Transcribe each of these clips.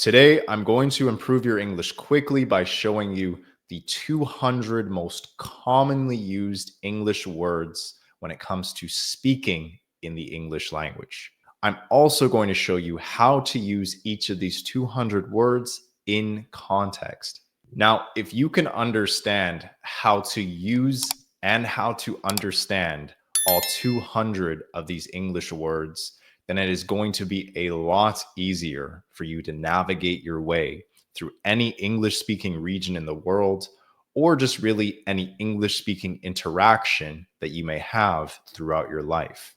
Today, I'm going to improve your English quickly by showing you the 200 most commonly used English words when it comes to speaking in the English language. I'm also going to show you how to use each of these 200 words in context. Now, if you can understand how to use and how to understand all 200 of these English words, then it is going to be a lot easier for you to navigate your way through any English speaking region in the world, or just really any English speaking interaction that you may have throughout your life.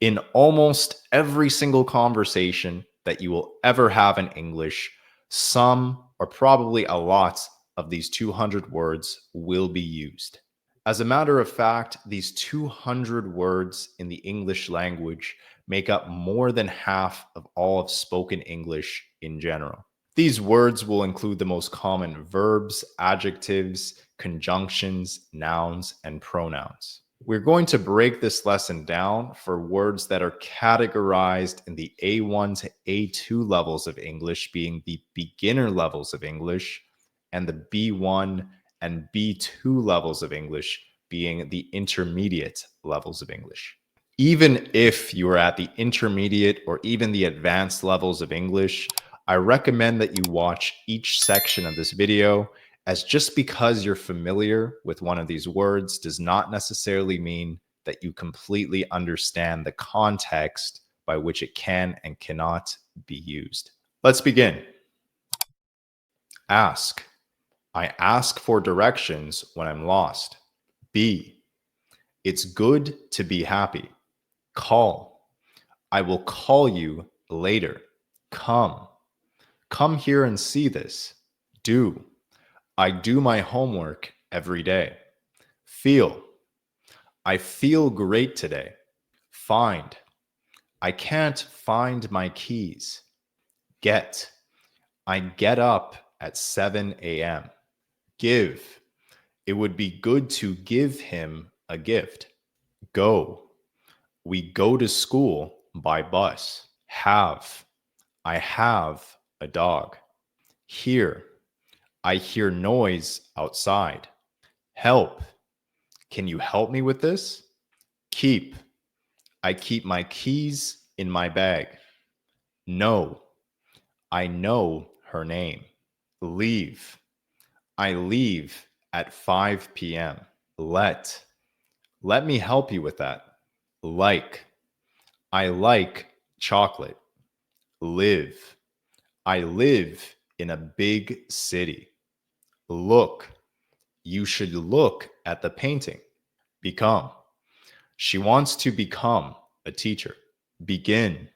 In almost every single conversation that you will ever have in English, some or probably a lot of these 200 words will be used. As a matter of fact, these 200 words in the English language make up more than half of all of spoken English in general. These words will include the most common verbs, adjectives, conjunctions, nouns, and pronouns. We're going to break this lesson down for words that are categorized in the A1 to A2 levels of English, being the beginner levels of English, and the B1 and B2 levels of English, being the intermediate levels of English. Even if you are at the intermediate or even the advanced levels of English, I recommend that you watch each section of this video, as just because you're familiar with one of these words does not necessarily mean that you completely understand the context by which it can and cannot be used. Let's begin. Ask. I ask for directions when I'm lost. Be. It's good to be happy. Call. I will call you later. Come. Come here and see this. Do. I do my homework every day. Feel. I feel great today. Find. I can't find my keys. Get. I get up at 7 a.m. Give. It would be good to give him a gift. Go. We go to school by bus. Have. I have a dog. Hear. I hear noise outside. Help. Can you help me with this? Keep. I keep my keys in my bag. Know. I know her name. Leave. I leave at 5 p.m. Let. Let me help you with that. Like. I like chocolate. Live. I live in a big city. Look. You should look at the painting. Become. She wants to become a teacher. Begin.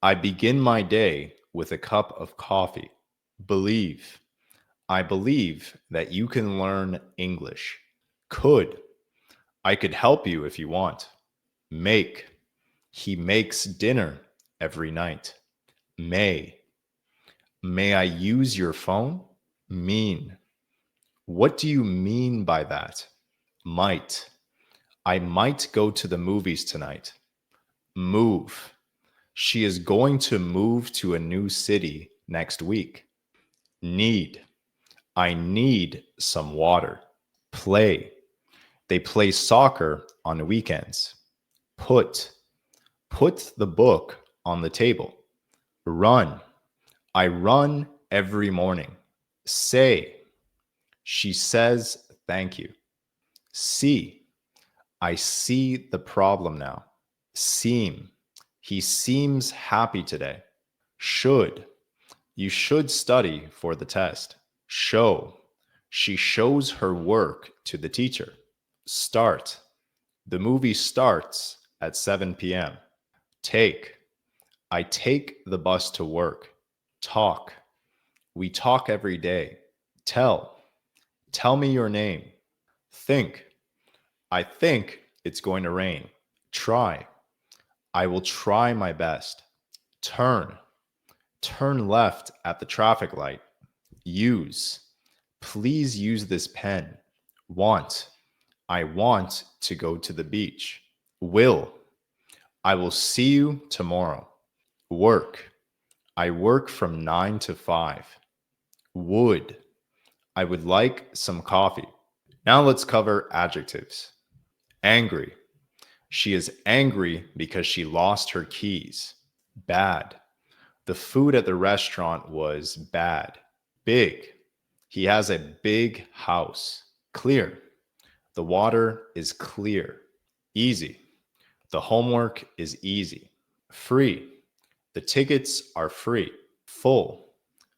I begin my day with a cup of coffee. Believe. I believe that you can learn English. Could. I could help you if you want. Make. He makes dinner every night. May. May I use your phone? Mean. What do you mean by that? Might. I might go to the movies tonight. Move. She is going to move to a new city next week. Need. I need some water. Play. They play soccer on weekends. Put. Put the book on the table. Run. I run every morning. Say. She says thank you. See. I see the problem now. Seem. He seems happy today. Should. You should study for the test. Show. She shows her work to the teacher. Start. The movie starts at 7 p.m. Take. I take the bus to work. Talk. We talk every day. Tell. Tell me your name. Think. I think it's going to rain. Try. I will try my best. Turn. Turn left at the traffic light. Use. Please use this pen. Want. I want to go to the beach. Will. I will see you tomorrow. Work. I work from 9 to 5. Would. I would like some coffee. Now let's cover adjectives. Angry. She is angry because she lost her keys. Bad. The food at the restaurant was bad. Big. He has a big house. Clear. The water is clear. Easy. The homework is easy. Free. The tickets are free. Full.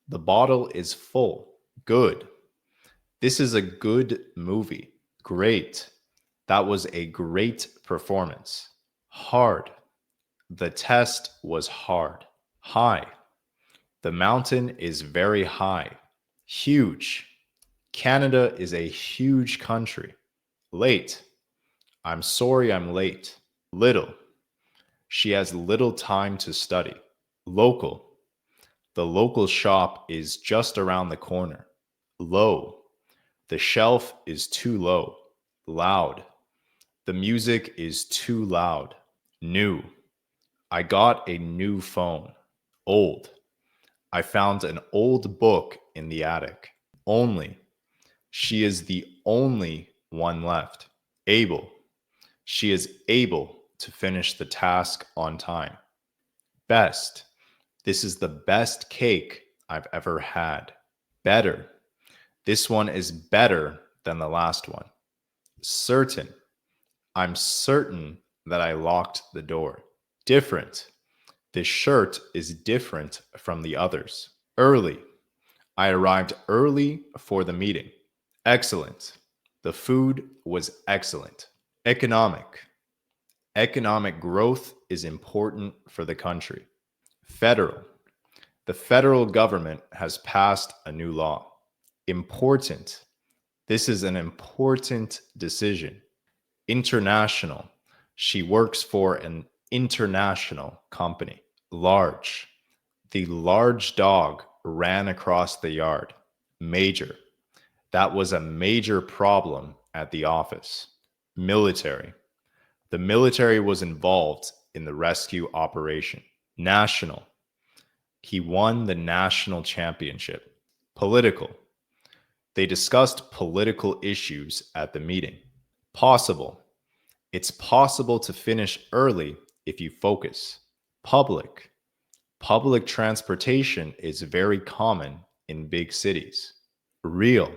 The bottle is full. Good. This is a good movie. Great. That was a great performance. Hard. The test was hard. High. The mountain is very high. Huge. Canada is a huge country. Late. I'm sorry I'm late. Little. She has little time to study. Local. The local shop is just around the corner. Low. The shelf is too low. Loud. The music is too loud. New. I got a new phone. Old. I found an old book in the attic. Only. She is the only one left. Able. She is able to finish the task on time. Best. This is the best cake I've ever had. Better. This one is better than the last one. Certain. I'm certain that I locked the door. Different. This shirt is different from the others. Early. I arrived early for the meeting. Excellent. The food was excellent. Economic. Economic growth is important for the country. Federal. The federal government has passed a new law. Important. This is an important decision. International. She works for an international company. Large. The large dog ran across the yard. Major. That was a major problem at the office. Military. The military was involved in the rescue operation. National. He won the national championship. Political. They discussed political issues at the meeting. Possible. It's possible to finish early if you focus. Public. Public transportation is very common in big cities. Real.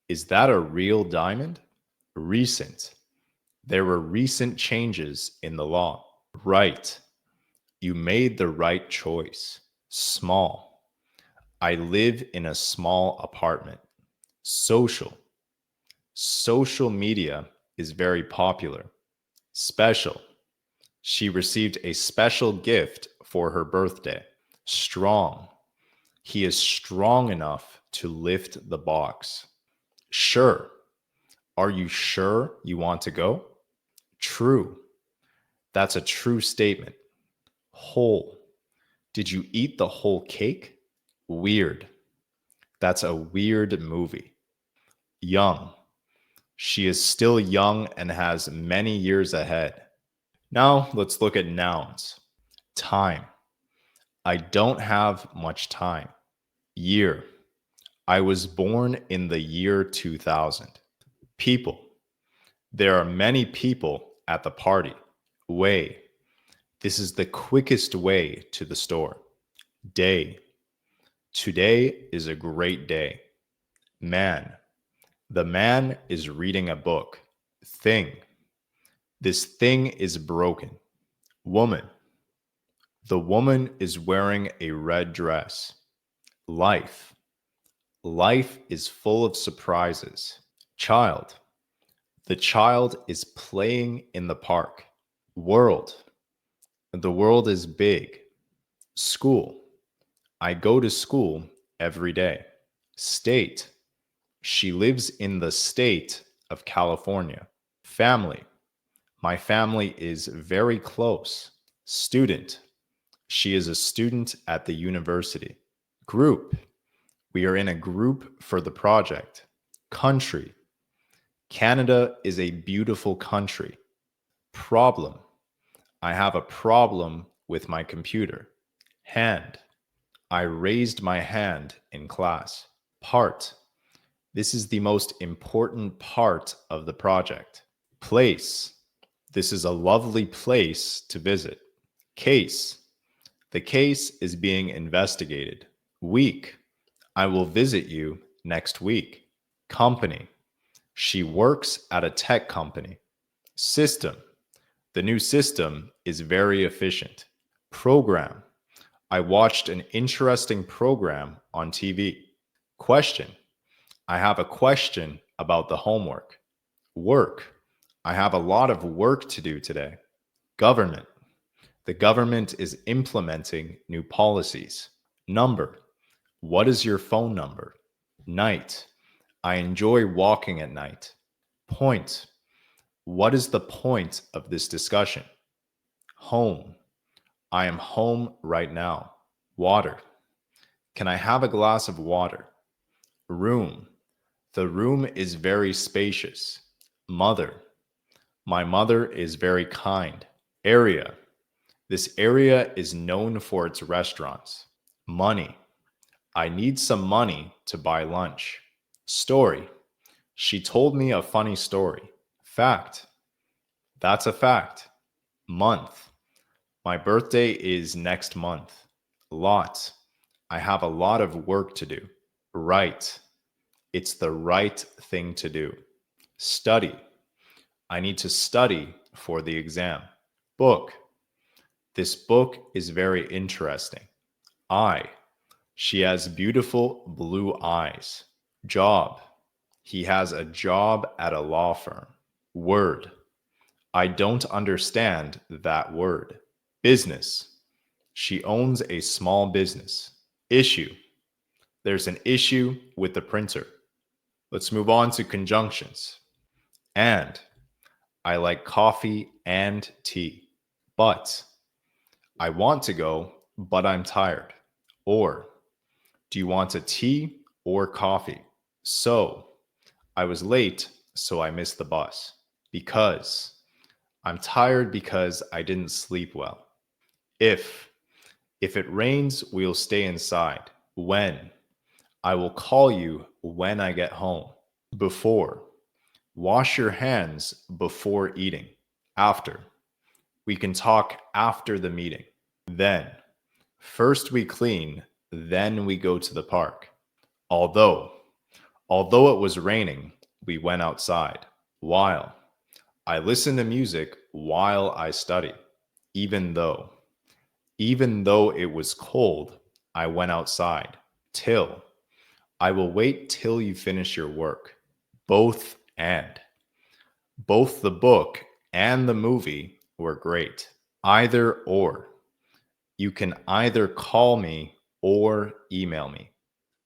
Is that a real diamond? Recent. There were recent changes in the law. Right. You made the right choice. Small. I live in a small apartment. Social. Social media is very popular. Special. She received a special gift for her birthday. Strong. He is strong enough to lift the box. Sure. Are you sure you want to go? True. That's a true statement. Whole. Did you eat the whole cake? Weird. That's a weird movie. Young. She is still young and has many years ahead. Now let's look at nouns. Time. I don't have much time. Year. I was born in the year 2000. People. There are many people at the party. Way. This is the quickest way to the store. Day. Today is a great day. Man. The man is reading a book. Thing. This thing is broken. Woman. The woman is wearing a red dress. Life. Life is full of surprises. Child. The child is playing in the park. World. The world is big. School. I go to school every day. State. She lives in the state of California. Family. My family is very close. Student. She is a student at the university. Group. We are in a group for the project. Country. Canada is a beautiful country. Problem. I have a problem with my computer. Hand. I raised my hand in class. Part. This is the most important part of the project. Place. This is a lovely place to visit. Case. The case is being investigated. Week. I will visit you next week. Company. She works at a tech company. System. The new system is very efficient. Program. I watched an interesting program on TV. Question. I have a question about the homework. Work. I have a lot of work to do today. Government. The government is implementing new policies. Number. What is your phone number? Night. I enjoy walking at night. Point. What is the point of this discussion? Home. I am home right now. Water. Can I have a glass of water? Room. The room is very spacious. Mother. My mother is very kind. Area. This area is known for its restaurants. Money. I need some money to buy lunch. Story. She told me a funny story. Fact. That's a fact. Month. My birthday is next month. Lot. I have a lot of work to do. Right. It's the right thing to do. Study. I need to study for the exam. Book. This book is very interesting. Eye. She has beautiful blue eyes. Job. He has a job at a law firm. Word. I don't understand that word. Business. She owns a small business. Issue. There's an issue with the printer. Let's move on to conjunctions. And. I like coffee and tea. But. I want to go, but I'm tired. Or. Do you want a tea or coffee? So. I was late, so I missed the bus. Because. I'm tired because I didn't sleep well. If. If it rains, we'll stay inside. When. I will call you when I get home. Before. Wash your hands before eating. After. We can talk after the meeting. Then. First we clean, then we go to the park. Although. Although it was raining, we went outside. While. I listen to music while I study. Even though. Even though it was cold, I went outside. Till. I will wait till you finish your work. Both and. Both the book and the movie were great. Either or. You can either call me or email me.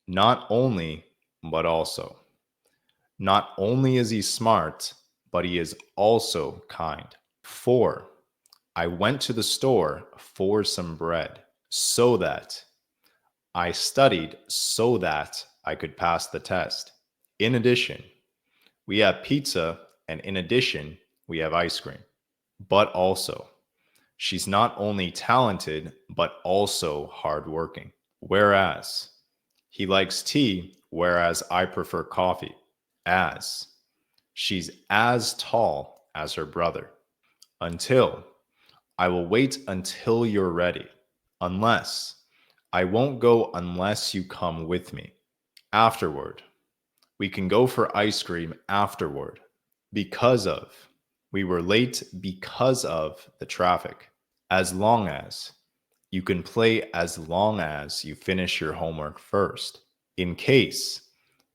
Not only, but also. Not only is he smart, but he is also kind. 4. I went to the store for some bread so that. I studied so that I could pass the test. In addition, we have pizza, and in addition, we have ice cream. But also, she's not only talented, but also hardworking. Whereas, he likes tea, whereas I prefer coffee. As, she's as tall as her brother. Until, I will wait until you're ready. Unless, I won't go unless you come with me. Afterward, we can go for ice cream afterward. Because of, we were late because of the traffic. As long as, you can play as long as you finish your homework first. In case,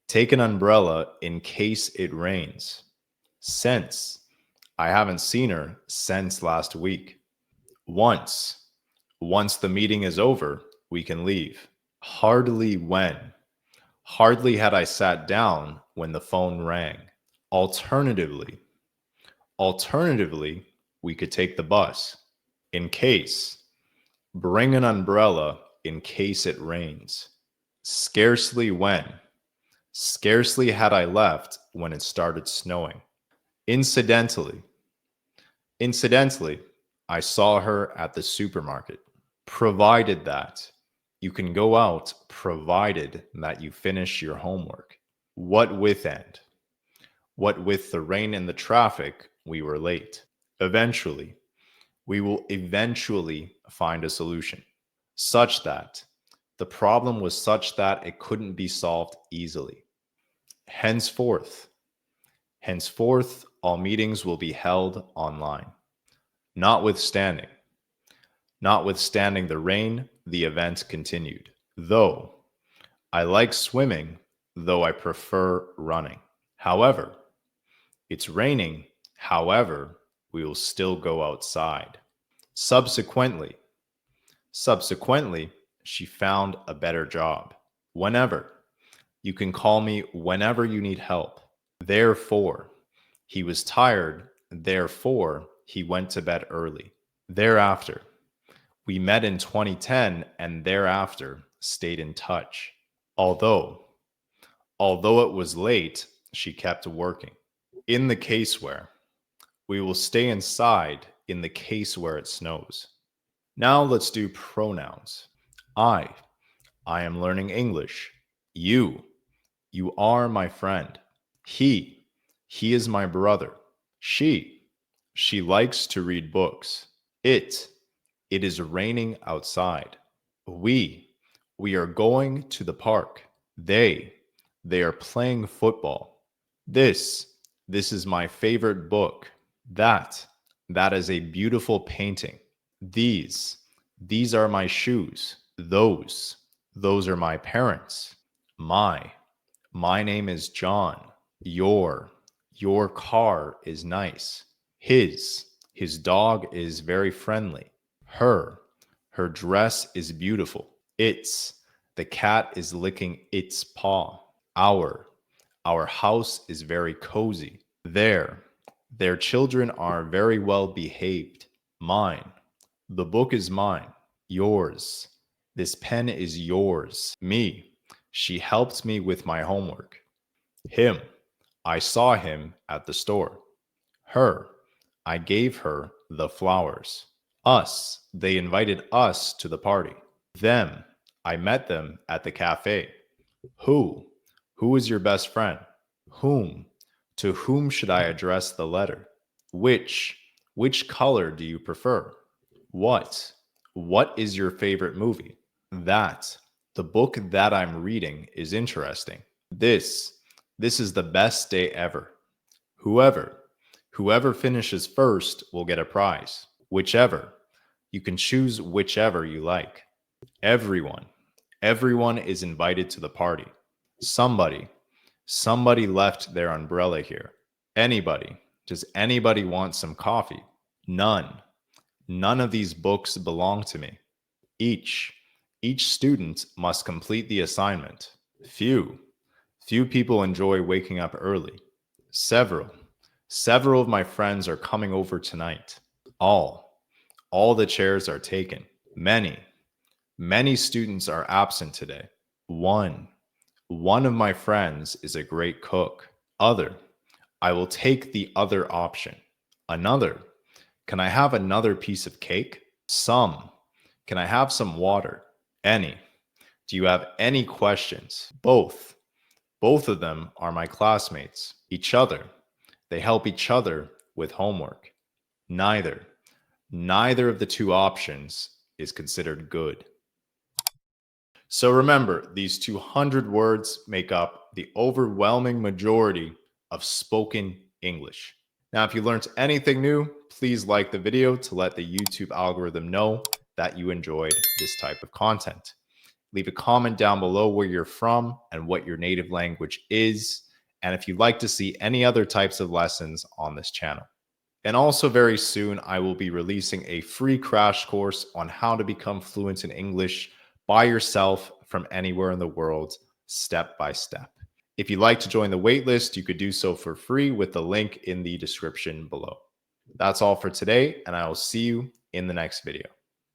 take an umbrella in case it rains. Since, I haven't seen her since last week. Once, once the meeting is over, we can leave. Hardly when. Hardly had I sat down when the phone rang. Alternatively. Alternatively, we could take the bus. In case. Bring an umbrella in case it rains. Scarcely when. Scarcely had I left when it started snowing. Incidentally. Incidentally, I saw her at the supermarket. Provided that. You can go out provided that you finish your homework. What with and? What with the rain and the traffic, we were late. Eventually, we will eventually find a solution, such that the problem was such that it couldn't be solved easily. Henceforth, all meetings will be held online. Notwithstanding the rain, the event continued. Though I like swimming, though I prefer running. However, it's raining. However, we will still go outside. Subsequently, she found a better job. Whenever. You can call me whenever you need help. Therefore, he was tired. Therefore, he went to bed early. Thereafter, we met in 2010 and thereafter stayed in touch. Although it was late, she kept working. In the case where, we will stay inside in the case where it snows. Now let's do pronouns. I am learning English. You are my friend. He is my brother. She likes to read books. It is raining outside. We are going to the park. They are playing football. This is my favorite book. That is a beautiful painting. These are my shoes. Those are my parents. My name is John. Your car is nice. His dog is very friendly. Her dress is beautiful. The cat is licking its paw. Our house is very cozy. Their children are very well behaved. Mine, the book is mine. Yours, this pen is yours. Me, she helped me with my homework. Him, I saw him at the store. Her, I gave her the flowers. Us, they invited us to the party. Them, I met them at the cafe. Who is your best friend? Whom, to whom should I address the letter? Which color do you prefer? What is your favorite movie? That, the book that I'm reading is interesting. This is the best day ever. Whoever finishes first will get a prize. Whichever, you can choose whichever you like. Everyone is invited to the party. Somebody left their umbrella here. Anybody, does anybody want some coffee? None of these books belong to me. Each student must complete the assignment. Few people enjoy waking up early. Several of my friends are coming over tonight. All the chairs are taken. Many students are absent today. One of my friends is a great cook. Other, I will take the other option. Another, can I have another piece of cake? Some, can I have some water? Any, do you have any questions? Both of them are my classmates. Each other, they help each other with homework. Neither of the two options is considered good. So remember, these 200 words make up the overwhelming majority of spoken English. Now, if you learned anything new, please like the video to let the YouTube algorithm know that you enjoyed this type of content. Leave a comment down below where you're from and what your native language is, and if you'd like to see any other types of lessons on this channel. And also very soon, I will be releasing a free crash course on how to become fluent in English by yourself from anywhere in the world, step by step. If you'd like to join the waitlist, you could do so for free with the link in the description below. That's all for today, and I will see you in the next video.